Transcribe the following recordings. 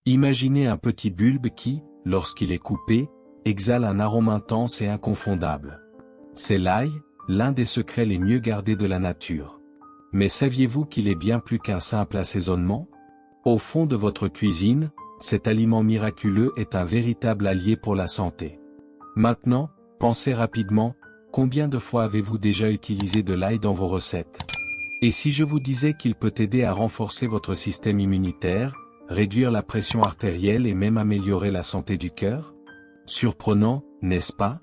Imaginez un petit bulbe qui, lorsqu'il est coupé, exhale un arôme intense et inconfondable. C'est l'ail, l'un des secrets les mieux gardés de la nature. Mais saviez-vous qu'il est bien plus qu'un simple assaisonnement? Au fond de votre cuisine, cet aliment miraculeux est un véritable allié pour la santé. Maintenant, pensez rapidement, combien de fois avez-vous déjà utilisé de l'ail dans vos recettes? Et si je vous disais qu'il peut aider à renforcer votre système immunitaire, réduire la pression artérielle et même améliorer la santé du cœur? Surprenant, n'est-ce pas?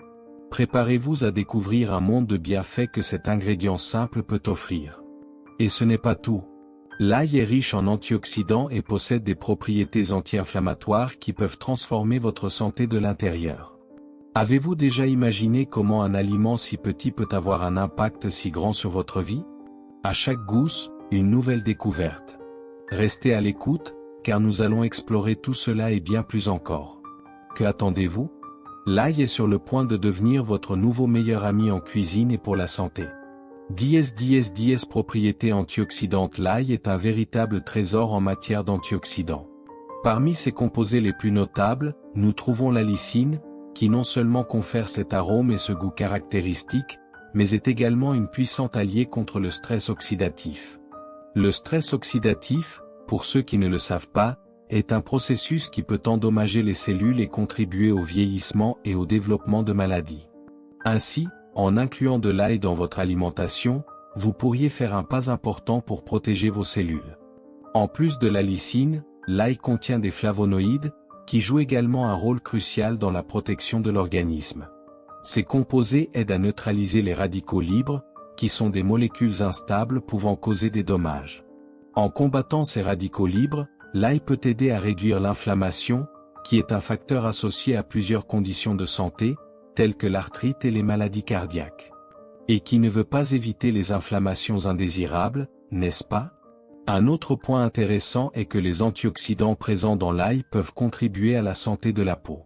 Préparez-vous à découvrir un monde de bienfaits que cet ingrédient simple peut offrir. Et ce n'est pas tout. L'ail est riche en antioxydants et possède des propriétés anti-inflammatoires qui peuvent transformer votre santé de l'intérieur. Avez-vous déjà imaginé comment un aliment si petit peut avoir un impact si grand sur votre vie? À chaque gousse, une nouvelle découverte. Restez à l'écoute, car nous allons explorer tout cela et bien plus encore. Que attendez-vous? L'ail est sur le point de devenir votre nouveau meilleur ami en cuisine et pour la santé. 10 propriétés antioxydantes. L'ail est un véritable trésor en matière d'antioxydants. Parmi ses composés les plus notables, nous trouvons la lysine, qui non seulement confère cet arôme et ce goût caractéristique, mais est également une puissante alliée contre le stress oxydatif. Le stress oxydatif, pour ceux qui ne le savent pas, est un processus qui peut endommager les cellules et contribuer au vieillissement et au développement de maladies. Ainsi, en incluant de l'ail dans votre alimentation, vous pourriez faire un pas important pour protéger vos cellules. En plus de la lysine, l'ail contient des flavonoïdes, qui jouent également un rôle crucial dans la protection de l'organisme. Ces composés aident à neutraliser les radicaux libres, qui sont des molécules instables pouvant causer des dommages. En combattant ces radicaux libres, l'ail peut aider à réduire l'inflammation, qui est un facteur associé à plusieurs conditions de santé, telles que l'arthrite et les maladies cardiaques. Et qui ne veut pas éviter les inflammations indésirables, n'est-ce pas? Un autre point intéressant est que les antioxydants présents dans l'ail peuvent contribuer à la santé de la peau.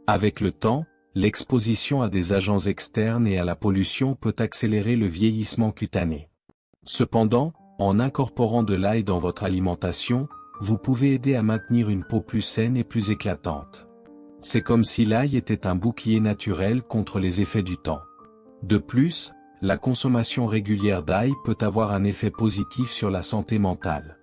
Avec le temps, l'exposition à des agents externes et à la pollution peut accélérer le vieillissement cutané. Cependant, en incorporant de l'ail dans votre alimentation, vous pouvez aider à maintenir une peau plus saine et plus éclatante. C'est comme si l'ail était un bouclier naturel contre les effets du temps. De plus, la consommation régulière d'ail peut avoir un effet positif sur la santé mentale.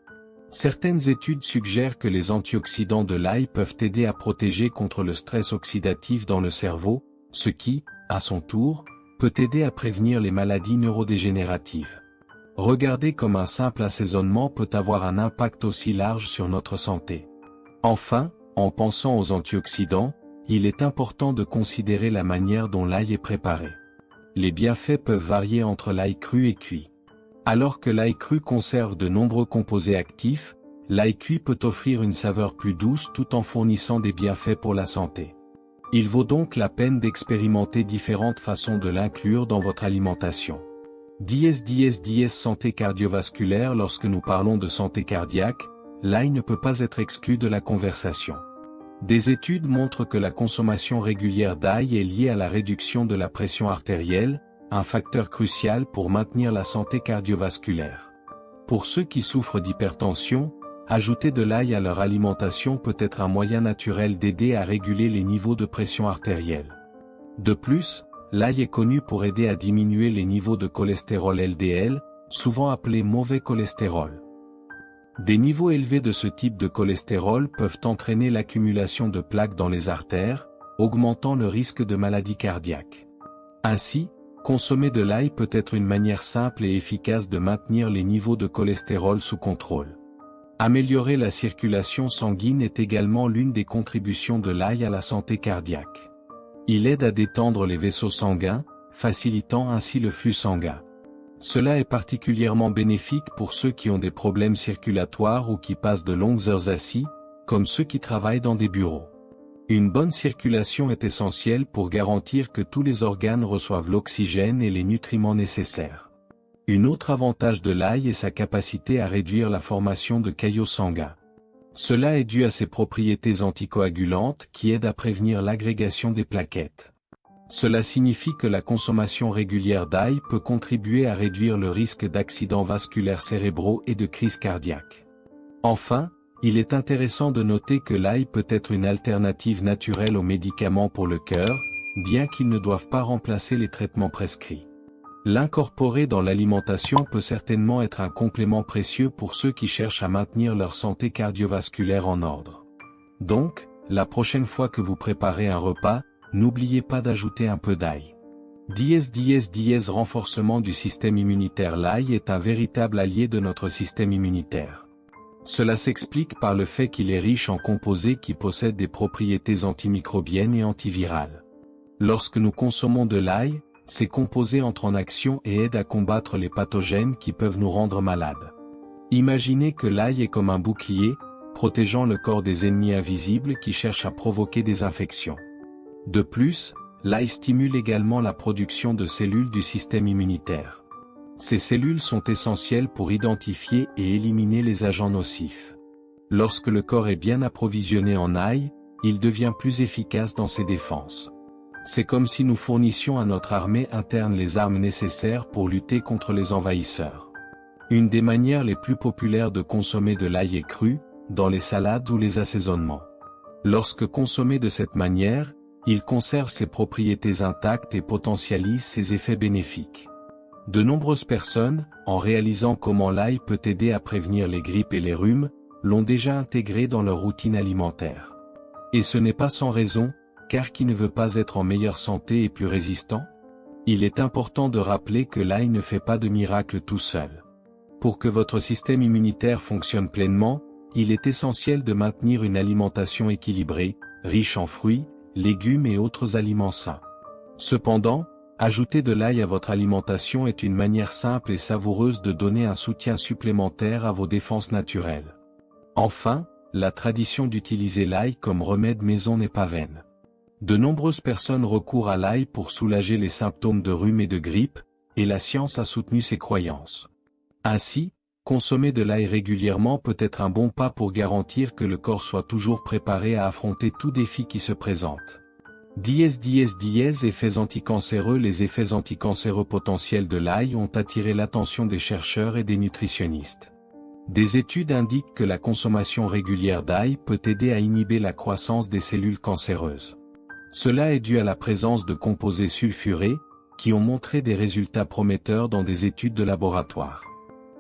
Certaines études suggèrent que les antioxydants de l'ail peuvent aider à protéger contre le stress oxydatif dans le cerveau, ce qui, à son tour, peut aider à prévenir les maladies neurodégénératives. Regardez comme un simple assaisonnement peut avoir un impact aussi large sur notre santé. Enfin, en pensant aux antioxydants, il est important de considérer la manière dont l'ail est préparé. Les bienfaits peuvent varier entre l'ail cru et cuit. Alors que l'ail cru conserve de nombreux composés actifs, l'ail cuit peut offrir une saveur plus douce tout en fournissant des bienfaits pour la santé. Il vaut donc la peine d'expérimenter différentes façons de l'inclure dans votre alimentation. 10 santé cardiovasculaire. Lorsque nous parlons de santé cardiaque, l'ail ne peut pas être exclu de la conversation. Des études montrent que la consommation régulière d'ail est liée à la réduction de la pression artérielle, un facteur crucial pour maintenir la santé cardiovasculaire. Pour ceux qui souffrent d'hypertension, ajouter de l'ail à leur alimentation peut être un moyen naturel d'aider à réguler les niveaux de pression artérielle. De plus, l'ail est connu pour aider à diminuer les niveaux de cholestérol LDL, souvent appelé mauvais cholestérol. Des niveaux élevés de ce type de cholestérol peuvent entraîner l'accumulation de plaques dans les artères, augmentant le risque de maladies cardiaques. Ainsi, consommer de l'ail peut être une manière simple et efficace de maintenir les niveaux de cholestérol sous contrôle. Améliorer la circulation sanguine est également l'une des contributions de l'ail à la santé cardiaque. Il aide à détendre les vaisseaux sanguins, facilitant ainsi le flux sanguin. Cela est particulièrement bénéfique pour ceux qui ont des problèmes circulatoires ou qui passent de longues heures assis, comme ceux qui travaillent dans des bureaux. Une bonne circulation est essentielle pour garantir que tous les organes reçoivent l'oxygène et les nutriments nécessaires. Un autre avantage de l'ail est sa capacité à réduire la formation de caillots sanguins. Cela est dû à ses propriétés anticoagulantes qui aident à prévenir l'agrégation des plaquettes. Cela signifie que la consommation régulière d'ail peut contribuer à réduire le risque d'accidents vasculaires cérébraux et de crise cardiaque. Enfin, il est intéressant de noter que l'ail peut être une alternative naturelle aux médicaments pour le cœur, bien qu'ils ne doivent pas remplacer les traitements prescrits. L'incorporer dans l'alimentation peut certainement être un complément précieux pour ceux qui cherchent à maintenir leur santé cardiovasculaire en ordre. Donc, la prochaine fois que vous préparez un repas, n'oubliez pas d'ajouter un peu d'ail. Renforcement du système immunitaire. L'ail est un véritable allié de notre système immunitaire. Cela s'explique par le fait qu'il est riche en composés qui possèdent des propriétés antimicrobiennes et antivirales. Lorsque nous consommons de l'ail, ces composés entrent en action et aident à combattre les pathogènes qui peuvent nous rendre malades. Imaginez que l'ail est comme un bouclier, protégeant le corps des ennemis invisibles qui cherchent à provoquer des infections. De plus, l'ail stimule également la production de cellules du système immunitaire. Ces cellules sont essentielles pour identifier et éliminer les agents nocifs. Lorsque le corps est bien approvisionné en ail, il devient plus efficace dans ses défenses. C'est comme si nous fournissions à notre armée interne les armes nécessaires pour lutter contre les envahisseurs. Une des manières les plus populaires de consommer de l'ail est cru, dans les salades ou les assaisonnements. Lorsque consommé de cette manière, il conserve ses propriétés intactes et potentialise ses effets bénéfiques. De nombreuses personnes, en réalisant comment l'ail peut aider à prévenir les grippes et les rhumes, l'ont déjà intégré dans leur routine alimentaire. Et ce n'est pas sans raison, car qui ne veut pas être en meilleure santé et plus résistant? Il est important de rappeler que l'ail ne fait pas de miracle tout seul. Pour que votre système immunitaire fonctionne pleinement, il est essentiel de maintenir une alimentation équilibrée, riche en fruits, légumes et autres aliments sains. Cependant, ajouter de l'ail à votre alimentation est une manière simple et savoureuse de donner un soutien supplémentaire à vos défenses naturelles. Enfin, la tradition d'utiliser l'ail comme remède maison n'est pas vaine. De nombreuses personnes recourent à l'ail pour soulager les symptômes de rhume et de grippe, et la science a soutenu ces croyances. Ainsi, consommer de l'ail régulièrement peut être un bon pas pour garantir que le corps soit toujours préparé à affronter tout défi qui se présente. Effets anticancéreux. Les effets anticancéreux potentiels de l'ail ont attiré l'attention des chercheurs et des nutritionnistes. Des études indiquent que la consommation régulière d'ail peut aider à inhiber la croissance des cellules cancéreuses. Cela est dû à la présence de composés sulfurés, qui ont montré des résultats prometteurs dans des études de laboratoire.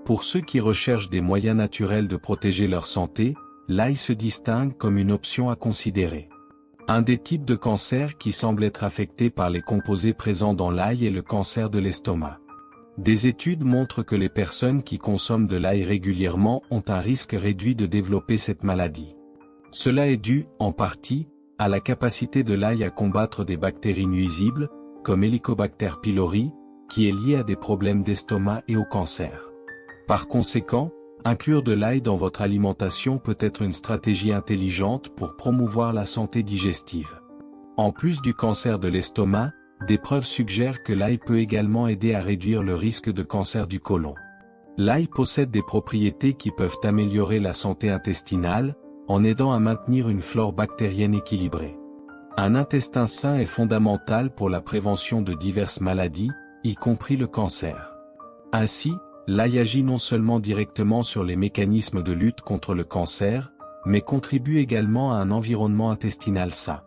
Pour ceux qui recherchent des moyens naturels de protéger leur santé, l'ail se distingue comme une option à considérer. Un des types de cancer qui semble être affecté par les composés présents dans l'ail est le cancer de l'estomac. Des études montrent que les personnes qui consomment de l'ail régulièrement ont un risque réduit de développer cette maladie. Cela est dû, en partie, à la capacité de l'ail à combattre des bactéries nuisibles, comme Helicobacter pylori, qui est liée à des problèmes d'estomac et au cancer. Par conséquent, inclure de l'ail dans votre alimentation peut être une stratégie intelligente pour promouvoir la santé digestive. En plus du cancer de l'estomac, des preuves suggèrent que l'ail peut également aider à réduire le risque de cancer du côlon. L'ail possède des propriétés qui peuvent améliorer la santé intestinale, en aidant à maintenir une flore bactérienne équilibrée. Un intestin sain est fondamental pour la prévention de diverses maladies, y compris le cancer. Ainsi, l'ail agit non seulement directement sur les mécanismes de lutte contre le cancer, mais contribue également à un environnement intestinal sain.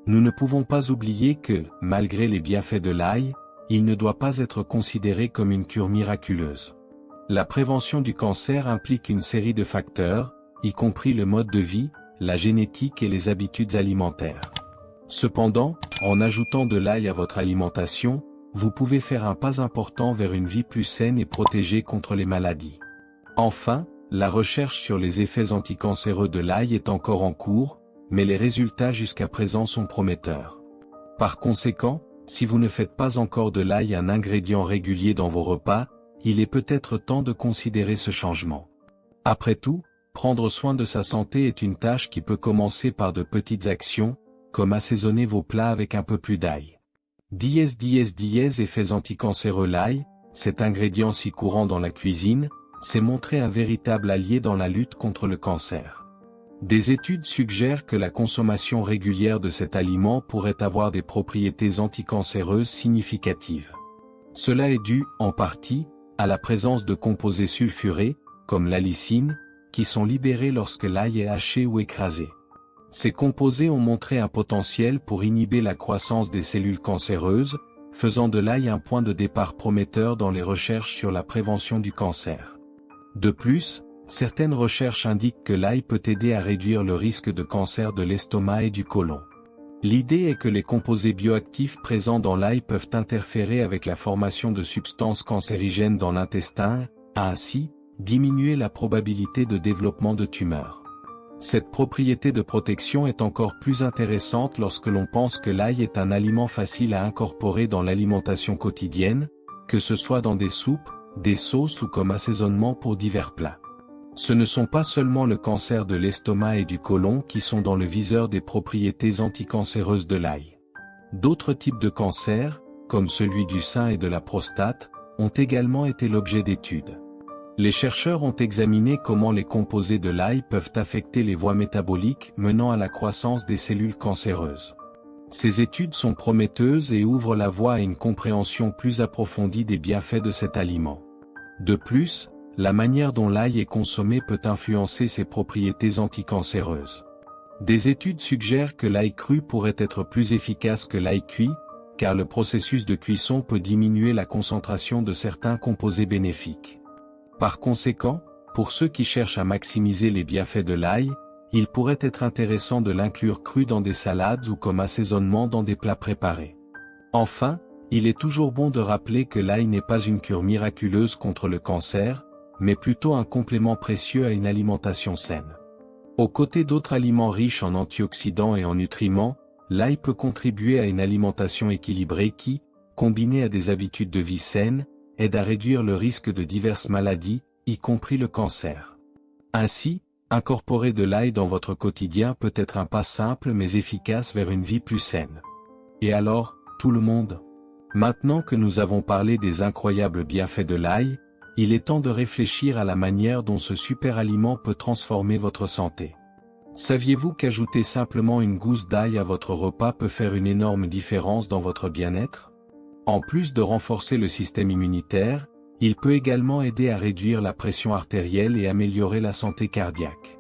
Nous ne pouvons pas oublier que, malgré les bienfaits de l'ail, il ne doit pas être considéré comme une cure miraculeuse. La prévention du cancer implique une série de facteurs, y compris le mode de vie, la génétique et les habitudes alimentaires. Cependant, en ajoutant de l'ail à votre alimentation, vous pouvez faire un pas important vers une vie plus saine et protégée contre les maladies. Enfin, la recherche sur les effets anticancéreux de l'ail est encore en cours, mais les résultats jusqu'à présent sont prometteurs. Par conséquent, si vous ne faites pas encore de l'ail un ingrédient régulier dans vos repas, il est peut-être temps de considérer ce changement. Après tout, prendre soin de sa santé est une tâche qui peut commencer par de petites actions, comme assaisonner vos plats avec un peu plus d'ail. Effets anticancéreux. L'ail, cet ingrédient si courant dans la cuisine, s'est montré un véritable allié dans la lutte contre le cancer. Des études suggèrent que la consommation régulière de cet aliment pourrait avoir des propriétés anticancéreuses significatives. Cela est dû, en partie, à la présence de composés sulfurés, comme l'allicine, qui sont libérés lorsque l'ail est haché ou écrasé. Ces composés ont montré un potentiel pour inhiber la croissance des cellules cancéreuses, faisant de l'ail un point de départ prometteur dans les recherches sur la prévention du cancer. De plus, certaines recherches indiquent que l'ail peut aider à réduire le risque de cancer de l'estomac et du côlon. L'idée est que les composés bioactifs présents dans l'ail peuvent interférer avec la formation de substances cancérigènes dans l'intestin, et ainsi, diminuer la probabilité de développement de tumeurs. Cette propriété de protection est encore plus intéressante lorsque l'on pense que l'ail est un aliment facile à incorporer dans l'alimentation quotidienne, que ce soit dans des soupes, des sauces ou comme assaisonnement pour divers plats. Ce ne sont pas seulement le cancer de l'estomac et du côlon qui sont dans le viseur des propriétés anticancéreuses de l'ail. D'autres types de cancers, comme celui du sein et de la prostate, ont également été l'objet d'études. Les chercheurs ont examiné comment les composés de l'ail peuvent affecter les voies métaboliques menant à la croissance des cellules cancéreuses. Ces études sont prometteuses et ouvrent la voie à une compréhension plus approfondie des bienfaits de cet aliment. De plus, la manière dont l'ail est consommé peut influencer ses propriétés anticancéreuses. Des études suggèrent que l'ail cru pourrait être plus efficace que l'ail cuit, car le processus de cuisson peut diminuer la concentration de certains composés bénéfiques. Par conséquent, pour ceux qui cherchent à maximiser les bienfaits de l'ail, il pourrait être intéressant de l'inclure cru dans des salades ou comme assaisonnement dans des plats préparés. Enfin, il est toujours bon de rappeler que l'ail n'est pas une cure miraculeuse contre le cancer, mais plutôt un complément précieux à une alimentation saine. Aux côtés d'autres aliments riches en antioxydants et en nutriments, l'ail peut contribuer à une alimentation équilibrée qui, combinée à des habitudes de vie saines, aide à réduire le risque de diverses maladies, y compris le cancer. Ainsi, incorporer de l'ail dans votre quotidien peut être un pas simple mais efficace vers une vie plus saine. Et alors, tout le monde? Maintenant que nous avons parlé des incroyables bienfaits de l'ail, il est temps de réfléchir à la manière dont ce super aliment peut transformer votre santé. Saviez-vous qu'ajouter simplement une gousse d'ail à votre repas peut faire une énorme différence dans votre bien-être? En plus de renforcer le système immunitaire, il peut également aider à réduire la pression artérielle et améliorer la santé cardiaque.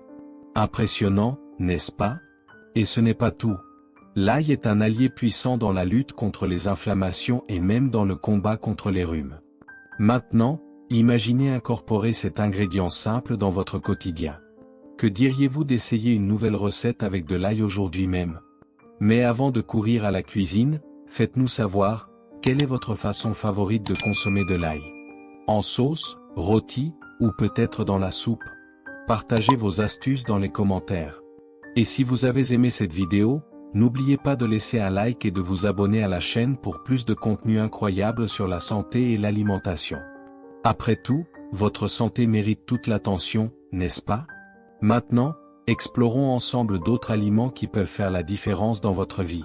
Impressionnant, n'est-ce pas? Et ce n'est pas tout. L'ail est un allié puissant dans la lutte contre les inflammations et même dans le combat contre les rhumes. Maintenant, imaginez incorporer cet ingrédient simple dans votre quotidien. Que diriez-vous d'essayer une nouvelle recette avec de l'ail aujourd'hui même? Mais avant de courir à la cuisine, faites-nous savoir, quelle est votre façon favorite de consommer de l'ail? En sauce, rôti, ou peut-être dans la soupe? Partagez vos astuces dans les commentaires. Et si vous avez aimé cette vidéo, n'oubliez pas de laisser un like et de vous abonner à la chaîne pour plus de contenu incroyable sur la santé et l'alimentation. Après tout, votre santé mérite toute l'attention, n'est-ce pas? Maintenant, explorons ensemble d'autres aliments qui peuvent faire la différence dans votre vie.